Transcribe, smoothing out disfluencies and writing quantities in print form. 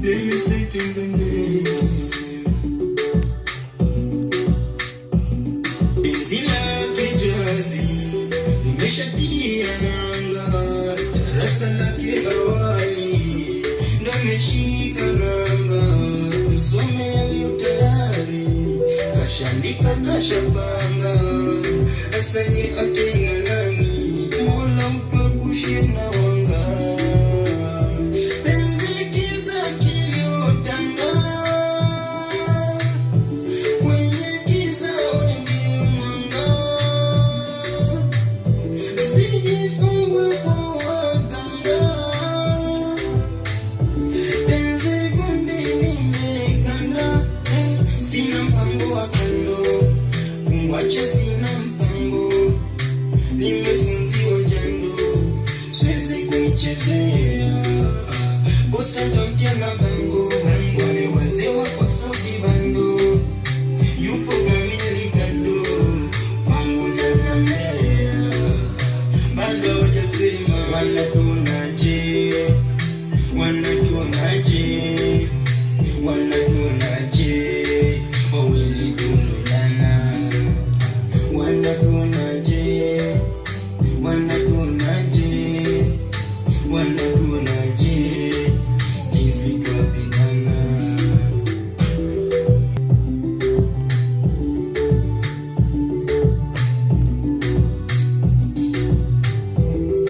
Let me state in the name. Penzi lake jazi nimeshatia nanga, darasa lake awali ndo ameshika namba. Msome yaliyo tayari, kashandika kashapanga, asanye akina nani, Mola mtuepushe na wanga. Penzi kiza kiliotanda, kwenye giza wengi mwanga, sijisumbue kwa waganga. Penzi kundi nimeganda, sina mpango wa kando, kumwacha sina mpango, nimefunziwa jando, siwezi kumchezea, posta nitamtia na